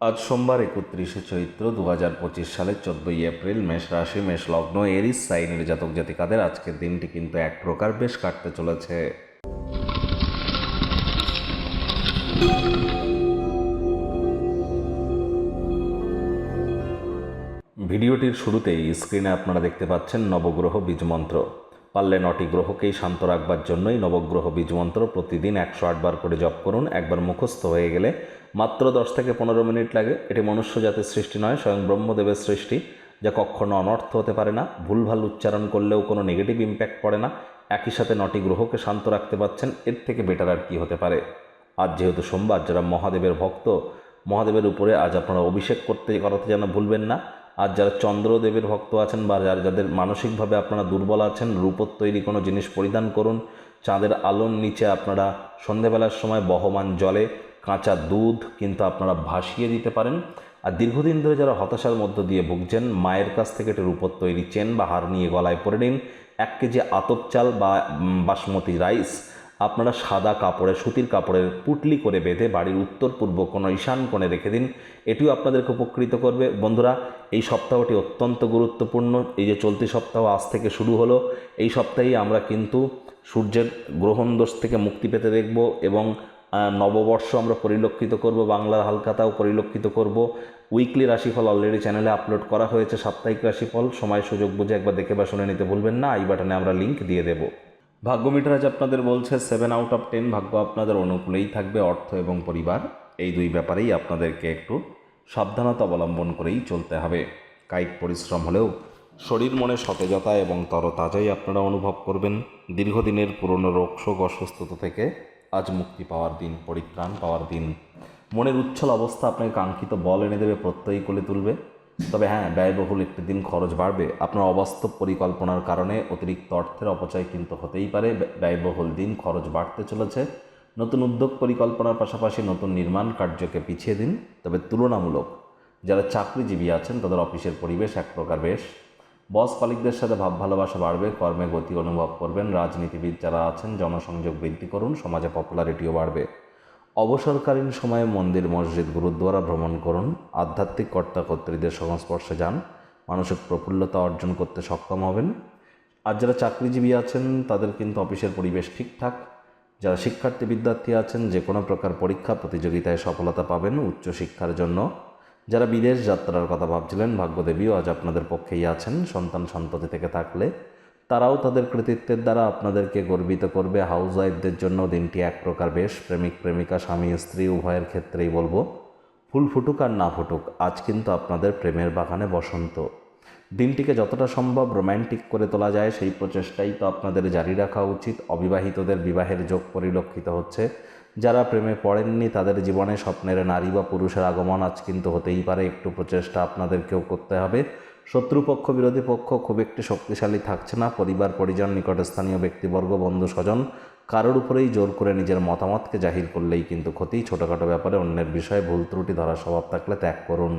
আজ সোমবার 31শে চৈত্র 2025 সালের 14ই এপ্রিল। মেষ রাশি, মেষ লগ্ন, এরিস সাইনের জাতক জাতিকাদের আজকের দিনটি কিন্তু এক প্রকার বেশ কাটতে চলেছে। ভিডিওটির শুরুতেই স্ক্রিনে আপনারা দেখতে পাচ্ছেন নবগ্রহ বীজমন্ত্র। পারলে 9টি গ্রহকেই শান্ত রাখবার জন্যই নবগ্রহ বীজমন্ত্র প্রতিদিন 108 বার করে জপ করুন। একবার মুখস্থ হয়ে গেলে মাত্র 10 থেকে 15 মিনিট লাগে। এটি মনুষ্য জাতির সৃষ্টি নয়, স্বয়ং ব্রহ্মদেবের সৃষ্টি, যা কখনো অনর্থ হতে পারে না। ভুলভাল উচ্চারণ করলেও কোনো নেগেটিভ ইম্প্যাক্ট পড়ে না। একই সাথে 9টি গ্রহকে শান্ত রাখতে পারছেন, এর থেকে বেটার আর কি হতে পারে। আজ যেহেতু সোমবার, যারা মহাদেবের ভক্ত, মহাদেবের উপরে আজ আপনারা অভিষেক করাতে যেন ভুলবেন না। আর যারা চন্দ্রদেবের ভক্ত আছেন বা যাদের মানসিকভাবে আপনারা দুর্বল আছেন, রূপোর তৈরি কোনো জিনিস পরিধান করুন। চাঁদের আলোর নিচে আপনারা সন্ধেবেলার সময় বহমান জলে কাঁচা দুধ কিন্তু আপনারা ভাসিয়ে দিতে পারেন। আর দীর্ঘদিন ধরে যারা হতাশার মধ্য দিয়ে ভুগছেন, মায়ের কাছ থেকে একটি রূপোর তৈরি চেন বা হার নিয়ে গলায় পরে নিন। 1 কেজি আতপ চাল বা বাসমতি রাইস আপনারা সাদা কাপড়ে, সুতির কাপড়ের পুটলি করে বেঁধে বাড়ির উত্তর পূর্ব কোনো ঈশান কোণে রেখে দিন। এটিও আপনাদেরকে উপকৃত করবে। বন্ধুরা, এই সপ্তাহটি অত্যন্ত গুরুত্বপূর্ণ। এই যে চলতি সপ্তাহ আজ থেকে শুরু হলো, এই সপ্তাহেই আমরা কিন্তু সূর্যের গ্রহণ দোষ থেকে মুক্তি পেতে দেখব এবং নববর্ষ আমরা পরিলক্ষিত করব, বাংলার হালখাতাও পরিলক্ষিত করব। উইকলি রাশিফল অলরেডি চ্যানেলে আপলোড করা হয়েছে। সাপ্তাহিক রাশিফল সময় সুযোগ বুঝে একবার দেখে বা শুনে নিতে ভুলবেন না। আই বাটনে আমরা লিঙ্ক দিয়ে দেব। ভাগ্য মিটার আজ আপনাদের বলছে 7 আউট অফ 10। ভাগ্য আপনাদের অনুকূলেই থাকবে। অর্থ এবং পরিবার, এই দুই ব্যাপারেই আপনাদেরকে একটু সাবধানতা অবলম্বন করেই চলতে হবে। কায়িক পরিশ্রম হলেও শরীর মনে সতেজতা এবং তরতাজাই আপনারা অনুভব করবেন। দীর্ঘদিনের পুরনো রোগশোক, অসুস্থতা থেকে আজ মুক্তি পাওয়ার দিন, পরিত্রাণ পাওয়ার দিন। মনের উচ্ছল অবস্থা আপনাকে কাঙ্ক্ষিত বল এনে দেবে, প্রত্যয়ী করে তুলবে। তবে হ্যাঁ, ব্যয়বহুল একটি দিন, খরচ বাড়বে। আপনার অবাস্তব পরিকল্পনার কারণে অতিরিক্ত অর্থের অপচয় কিন্তু হতেই পারে। ব্যয়বহুল দিন, খরচ বাড়তে চলেছে। নতুন উদ্যোগ পরিকল্পনার পাশাপাশি নতুন নির্মাণ কার্যকে পিছিয়ে দিন। তবে তুলনামূলক যারা চাকরিজীবী আছেন, তাদের অফিসের পরিবেশ এক প্রকার বেশ। বস কলিগদের সাথে ভাব ভালোবাসা বাড়বে, কর্মে গতি অনুভব করবেন। রাজনীতিবিদ যারা আছেন, জনসংযোগ বৃদ্ধি করুন, সমাজে পপুলারিটিও বাড়বে। অবসরকালীন সময়ে মন্দির, মসজিদ, গুরুদ্বারা ভ্রমণ করুন। আধ্যাত্মিক কর্তাকর্ত্রীদের সংস্পর্শে যান, মানসিক প্রফুল্লতা অর্জন করতে সক্ষম হবেন। আর যারা চাকরিজীবী আছেন, তাদের কিন্তু অফিসের পরিবেশ ঠিকঠাক। যারা শিক্ষার্থী, বিদ্যার্থী আছেন, যে কোনো প্রকার পরীক্ষা প্রতিযোগিতায় সফলতা পাবেন উচ্চশিক্ষার জন্য। যারা বিদেশ যাত্রার কথা ভাবছিলেন, ভাগ্যদেবীও আজ আপনাদের পক্ষেই আছেন। সন্তান সন্ততি থেকে থাকলে তারাও তাদের কৃতিত্বের দ্বারা আপনাদেরকে গর্বিত করবে। হাউস ওয়াইফদের জন্য দিনটি এক প্রকার বেশ। প্রেমিক প্রেমিকা, স্বামী স্ত্রী উভয়ের ক্ষেত্রেই বলবো, ফুল ফুটুক আর না ফুটুক, আজ কিন্তু আপনাদের প্রেমের বাগানে বসন্ত। দিনটিকে যতটা সম্ভব রোম্যান্টিক করে তোলা যায়, সেই প্রচেষ্টাই তো আপনাদের জারি রাখা উচিত। অবিবাহিতদের বিবাহের যোগ পরিলক্ষিত হচ্ছে। যারা প্রেমে পড়েননি, তাদের জীবনে স্বপ্নের নারী বা পুরুষের আগমন আজ কিন্তু হতেই পারে। একটু প্রচেষ্টা আপনাদেরকেও করতে হবে। শত্রুপক্ষ, বিরোধী পক্ষ খুব একটি শক্তিশালী থাকছে না। পরিবার পরিজন, নিকটস্থানীয় ব্যক্তিবর্গ, বন্ধু স্বজন, কারোর উপরেই জোর করে নিজের মতামতকে জাহির করলেই কিন্তু ক্ষতি। ছোটোখাটো ব্যাপারে অন্যের বিষয়ে ভুল ত্রুটি ধরার স্বভাব থাকলে ত্যাগ করুন।